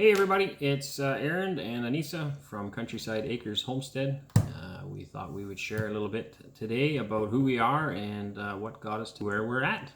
Hey everybody, it's Aaron and Anissa from Countryside Acres Homestead. We thought we would share a little bit today about who we are and what got us to where we're at.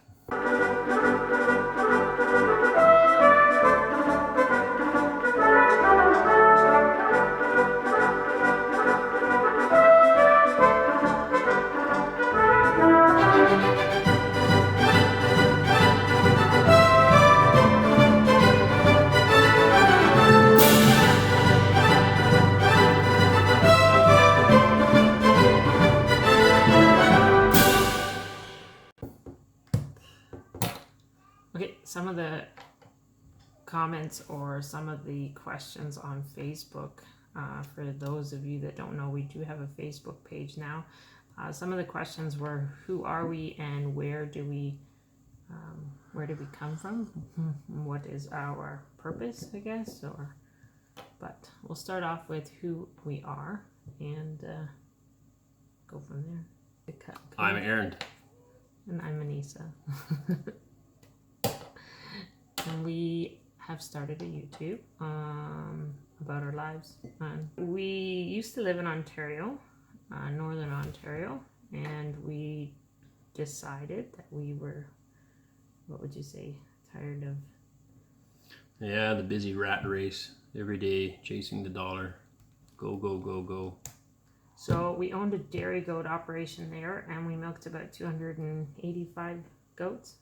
Okay, some of the comments or some of the questions on Facebook, for those of you that don't know, we do have a Facebook page now. Some of the questions were, who are we and where do we come from? What is our purpose, I guess? But we'll start off with who we are and go from there. I'm Aaron. And I'm Anissa. And we have started a YouTube about our lives. We used to live in Ontario, Northern Ontario, and we decided that we were, what would you say, tired of? Yeah, the busy rat race. Every day chasing the dollar. Go, go, go, go. So we owned a dairy goat operation there, and we milked about 285 goats.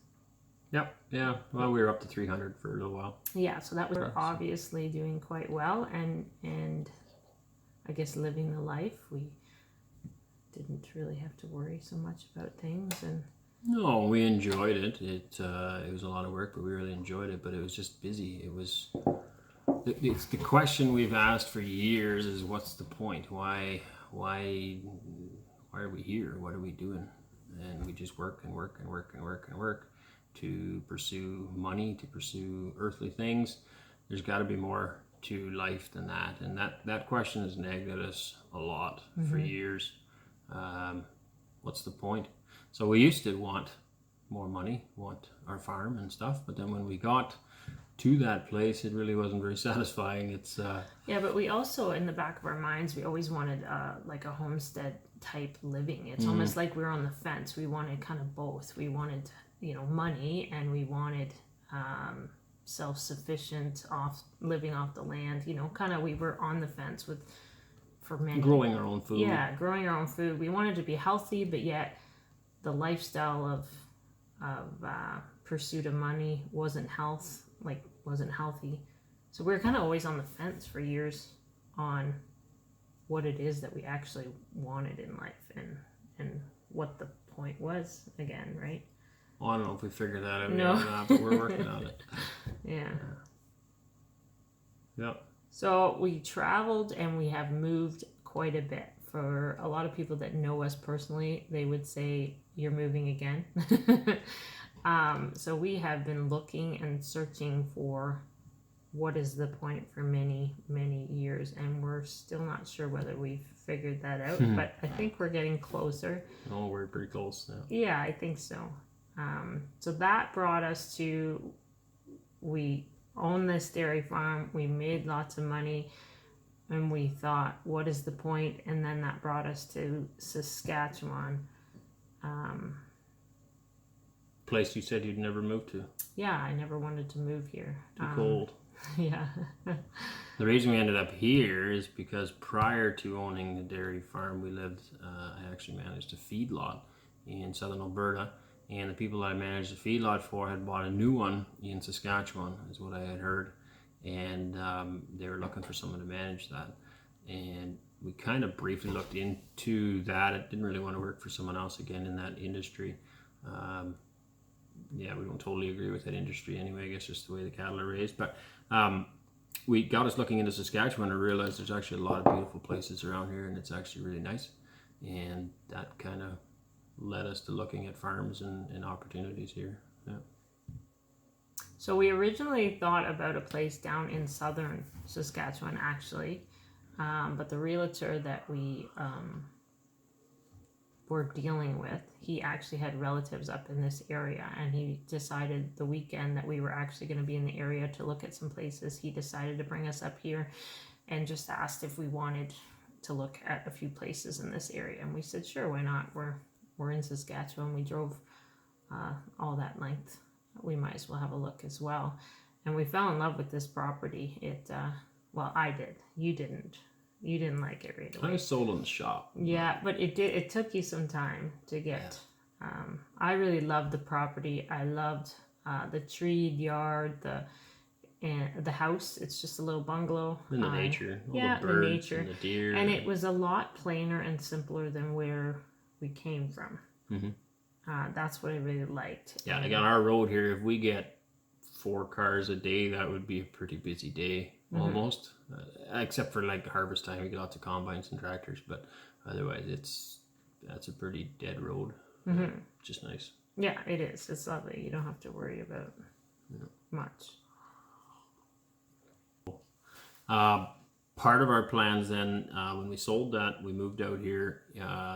Yep, yeah. Well, we were up to 300 for a little while. Yeah, so that was obviously doing quite well, and I guess living the life. We didn't really have to worry so much about things, and no, we enjoyed it. It was a lot of work, but we really enjoyed it. But it was just busy. It was. It's the question we've asked for years: is what's the point? Why are we here? What are we doing? And we just work and work and work and work and work to pursue money, to pursue earthly things. There's got to be more to life than that, and that question has nagged at us a lot for years. What's the point? So we used to want more money, want our farm and stuff, but then when we got to that place, it really wasn't very satisfying. It's yeah, but we also, in the back of our minds, we always wanted like a homestead type living. It's almost like we were on the fence. We wanted kind of both. We wanted, money, and we wanted self-sufficient, living off the land. Kind of we were on the fence for many. Growing our own food. Yeah, growing our own food. We wanted to be healthy, but yet the lifestyle of pursuit of money wasn't healthy. So we were kind of always on the fence for years on what it is that we actually wanted in life and what the point was again, right? Well, I don't know if we figured that out No. yet or not, but we're working on it. Yeah. Yep. So we traveled and we have moved quite a bit. For a lot of people that know us personally, they would say, you're moving again. So we have been looking and searching for what is the point for many, many years, and we're still not sure whether we've figured that out, but I think we're getting closer. Oh, we're pretty close now. Yeah, I think so. So that brought us to, we own this dairy farm, we made lots of money, and we thought, what is the point? And then that brought us to Saskatchewan. Place you said you'd never move to. Yeah, I never wanted to move here. Too cold. Yeah. The reason we ended up here is because prior to owning the dairy farm, I actually managed a feedlot in southern Alberta, and the people I managed the feedlot for had bought a new one in Saskatchewan, is what I had heard, and they were looking for someone to manage that. And we kind of briefly looked into that. I didn't really want to work for someone else again in that industry. Yeah, we don't totally agree with that industry anyway, I guess just the way the cattle are raised. But we got us looking into Saskatchewan and realized there's actually a lot of beautiful places around here, and it's actually really nice. And that kind of led us to looking at farms and opportunities here. Yeah. So we originally thought about a place down in southern Saskatchewan, actually. But the realtor that we we're dealing with, he actually had relatives up in this area, and he decided the weekend that we were actually going to be in the area to look at some places, he decided to bring us up here and just asked if we wanted to look at a few places in this area. And we said, sure, why not? We're in Saskatchewan. We drove all that length. We might as well have a look as well. And we fell in love with this property. Well, I did. You didn't. You didn't like it right away. I was sold on the shop. Yeah, but it took you some time to get. I really loved the property. I loved the treed yard, the house. It's just a little bungalow. And the nature. All yeah, the birds the nature. and the deer. And it was a lot plainer and simpler than where we came from. That's what I really liked. Yeah, like on our road here, if we get 4 cars a day, that would be a pretty busy day, almost. Except for like harvest time, we get lots of combines and tractors, but otherwise, that's a pretty dead road. Just nice. Yeah, it is. It's lovely. You don't have to worry about much. Part of our plans then, when we sold that, we moved out here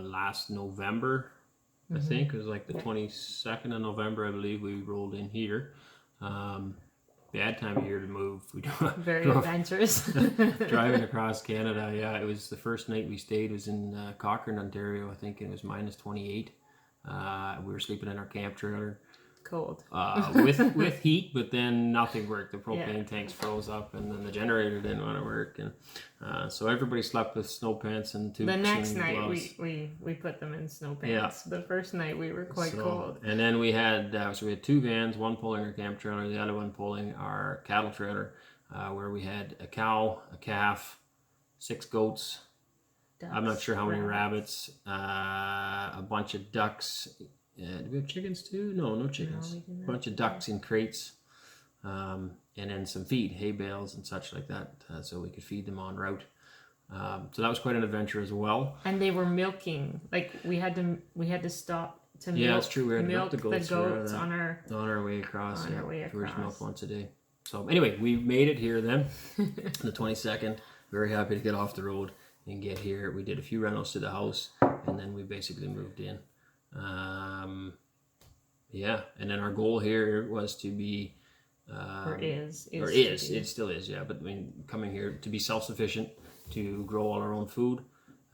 last November. I think it was like the 22nd of November, I believe we rolled in here. Bad time of year to move. We Very adventurous. driving across Canada. Yeah, it was the first night we stayed was in Cochrane, Ontario. I think it was minus 28. We were sleeping in our camp trailer. Cold. With heat, but then nothing worked. The propane tanks froze up, and then the generator didn't want to work, and so everybody slept with snow pants and tubes. The next and night gloves. we put them in snow pants. The first night we were quite cold. And then we had 2 vans, one pulling our camp trailer, the other one pulling our cattle trailer, where we had a cow, a calf, 6 goats. Ducks, I'm not sure how many rabbits, a bunch of ducks. Did we have chickens too? No chickens. No, we did not. A bunch of ducks and crates, and then some feed, hay bales and such like that, so we could feed them en route. So that was quite an adventure as well. And they were milking. Like we had to stop to milk. Yeah, that's true. We had to milk milk the goats, on our way across. on our way We were across. milk once a day. So anyway, we made it here then, the 22nd. Very happy to get off the road and get here. We did a few rentals to the house, and then we basically moved in. And then our goal here was to be it still is, but I mean, coming here to be self-sufficient, to grow all our own food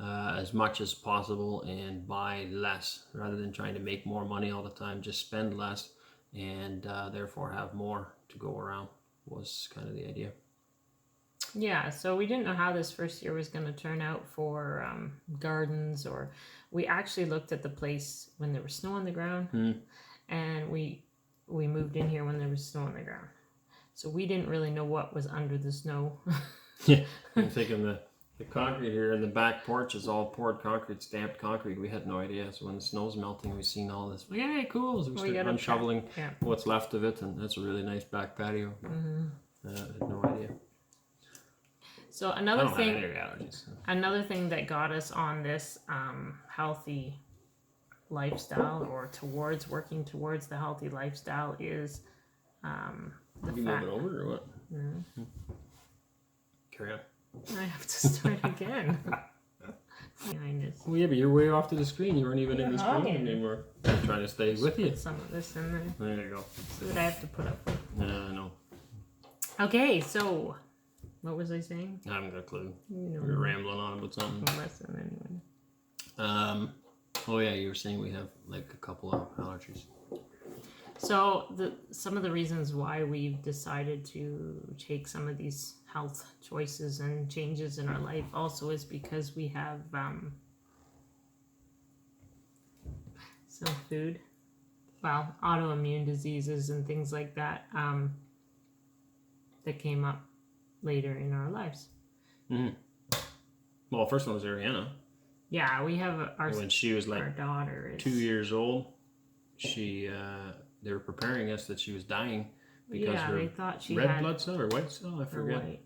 as much as possible and buy less rather than trying to make more money all the time. Just spend less and therefore have more to go around was kind of the idea. Yeah, so we didn't know how this first year was going to turn out for gardens, or we actually looked at the place when there was snow on the ground, and we moved in here when there was snow on the ground. So we didn't really know what was under the snow. Yeah, I'm thinking the concrete here in the back porch is all poured concrete, stamped concrete. We had no idea. So when the snow's melting, we've seen all this. Yay, cool. So we started unshoveling what's left of it, and that's a really nice back patio. I had no idea. So another thing that got us on this healthy lifestyle, or working towards the healthy lifestyle, is the you fact. move it over or what? No. Carry on. I have to start again. Behind us. Well, yeah, but you're way off to the screen. You weren't even in the screen hugging. anymore. I'm trying to stay with you. Put some of this in there. There you go. See what I have to put up with. I know. Okay, so what was I saying? I haven't got a clue. You We were rambling on about something. Lesson anyway. Oh yeah, you were saying we have like a couple of allergies. So some of the reasons why we've decided to take some of these health choices and changes in our life also is because we have some food, autoimmune diseases and things like that that came up later in our lives. Well, first one was Ariana. Yeah, we have when she was like our daughter is 2 years old. She they were preparing us that she was dying because they thought she red had blood cell or white cell, I forget.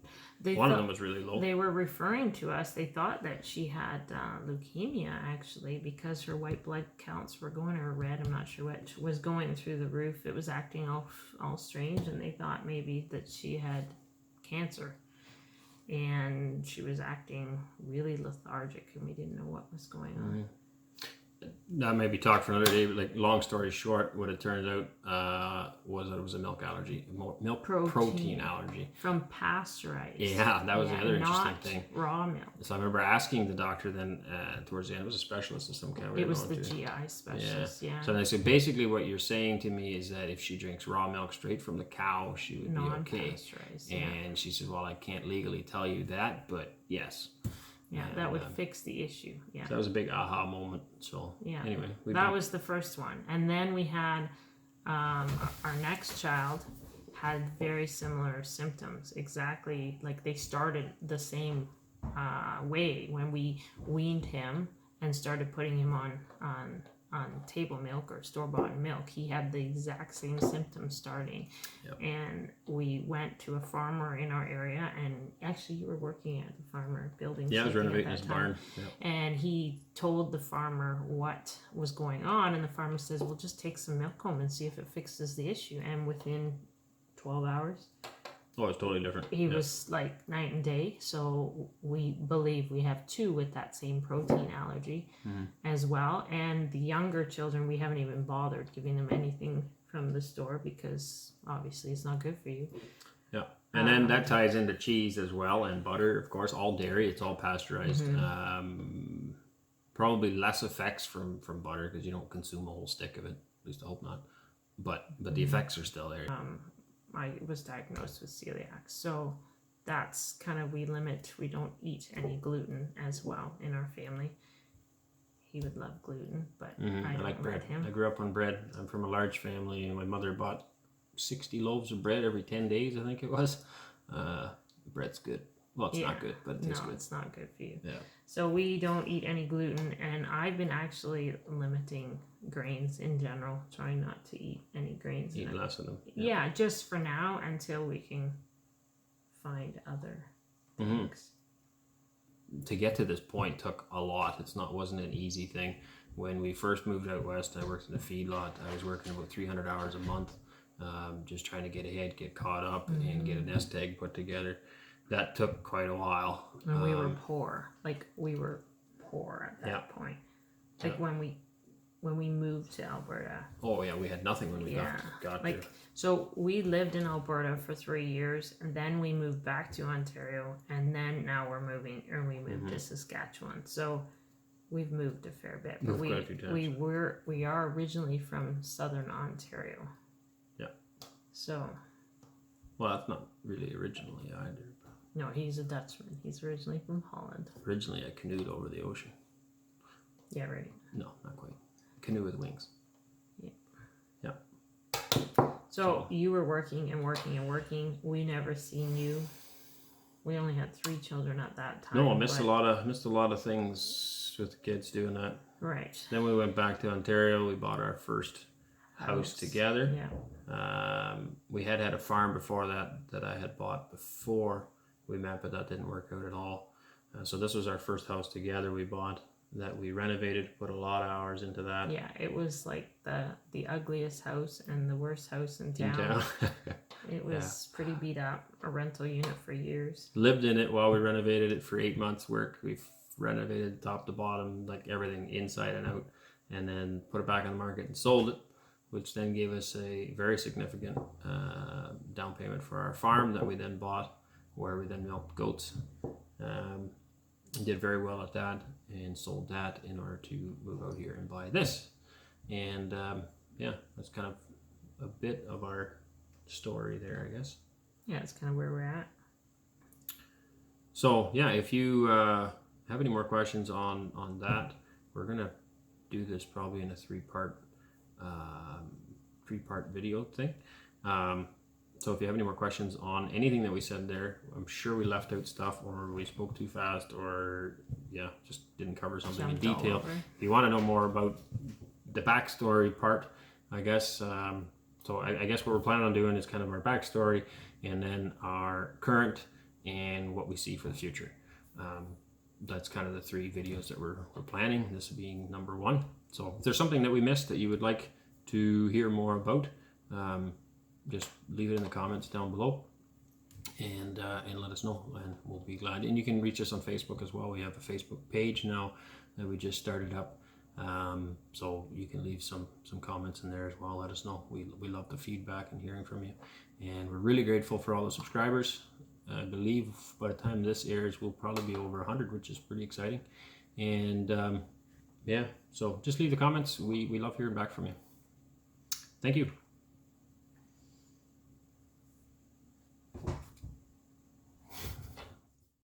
One of them was really low. They were referring to us. They thought that she had leukemia, actually, because her white blood counts were going, or red, I'm not sure which, was going through the roof. It was acting all strange, and they thought maybe that she had cancer. And she was acting really lethargic, and we didn't know what was going on. that may be talked for another day, but like long story short, what it turned out was that it was a milk allergy, milk protein allergy. From pasteurized. Yeah, that was the other interesting not thing. Raw milk. So I remember asking the doctor then towards the end, it was a specialist of some kind. It was the GI specialist, yeah. So they said basically what you're saying to me is that if she drinks raw milk straight from the cow, she would be okay. Non-pasteurized, yeah. And she said, well, I can't legally tell you that, but yes. Yeah, that would fix the issue. Yeah. So that was a big aha moment. So yeah. Anyway, that was the first one, and then we had our next child had very similar symptoms. Exactly, like they started the same way when we weaned him and started putting him on table milk or store-bought milk. He had the exact same symptoms starting. Yep. And we went to a farmer in our area, and actually you were working at the farmer building. Yeah, I was renovating his barn. Yep. And he told the farmer what was going on, and the farmer says, well, just take some milk home and see if it fixes the issue. And within 12 hours, oh, it's totally different. he was like night and day. So we believe we have two with that same protein allergy as well. And the younger children, we haven't even bothered giving them anything from the store because obviously it's not good for you. Yeah. And then that ties into cheese as well, and butter, of course, all dairy. It's all pasteurized. Probably less effects from butter because you don't consume a whole stick of it. At least I hope not. But the effects are still there. I was diagnosed with celiac, so that's kind of, we don't eat any gluten as well in our family. He would love gluten, but I don't like bread. let him. I grew up on bread. I'm from a large family, and my mother bought 60 loaves of bread every 10 days, I think it was. Bread's good. Well, it's not good, but it tastes good. It's not good for you. Yeah. So we don't eat any gluten, and I've been actually limiting grains in general, trying not to eat any grains. Eat less of them. Yeah, just for now until we can find other things. To get to this point took a lot. Wasn't an easy thing. When we first moved out west, I worked in a feedlot. I was working about 300 hours a month, just trying to get ahead, get caught up, and get a nest egg put together. That took quite a while. And we were poor. Like, we were poor at that point. Like, when we moved to Alberta. Oh, yeah, we had nothing when we got like, there. So we lived in Alberta for 3 years, and then we moved back to Ontario, and then now we moved to Saskatchewan. So we've moved a fair bit. But quite a few times. we are originally from southern Ontario. Yeah. So. Well, that's not really originally either. No, he's a Dutchman. He's originally from Holland. Originally, I canoed over the ocean. Yeah, right. No, not quite. Canoe with wings. Yeah. Yeah. So you were working and working and working. We never seen you. We only had 3 children at that time. No, I missed a lot of things with the kids doing that. Right. Then we went back to Ontario. We bought our first house together. Yeah. We had a farm before that I had bought before we met, but that didn't work out at all. So this was our first house together we bought, that we renovated, put a lot of hours into that. Yeah, it was like the ugliest house and the worst house in town. It was pretty beat up, a rental unit for years. Lived in it while we renovated it for 8 months work. We've renovated top to bottom, like everything inside and out, and then put it back on the market and sold it, which then gave us a very significant down payment for our farm that we then bought, where we then milked goats. Did very well at that, and sold that in order to move out here and buy this. And that's kind of a bit of our story there, I guess. Yeah, it's kind of where we're at. So yeah, if you have any more questions on that, we're gonna do this probably in a three-part video thing. So if you have any more questions on anything that we said there, I'm sure we left out stuff, or we spoke too fast, or just didn't cover something in detail. If you want to know more about the backstory part, I guess, so I guess what we're planning on doing is kind of our backstory, and then our current, and what we see for the future. That's kind of the 3 videos that we're planning, this being number 1. So if there's something that we missed that you would like to hear more about, just leave it in the comments down below, and let us know, and we'll be glad. And you can reach us on Facebook as well. We have a Facebook page now that we just started up. So you can leave some comments in there as well. Let us know. We love the feedback and hearing from you, and we're really grateful for all the subscribers. I believe by the time this airs, we'll probably be over 100, which is pretty exciting. And yeah, so just leave the comments. We love hearing back from you. Thank you.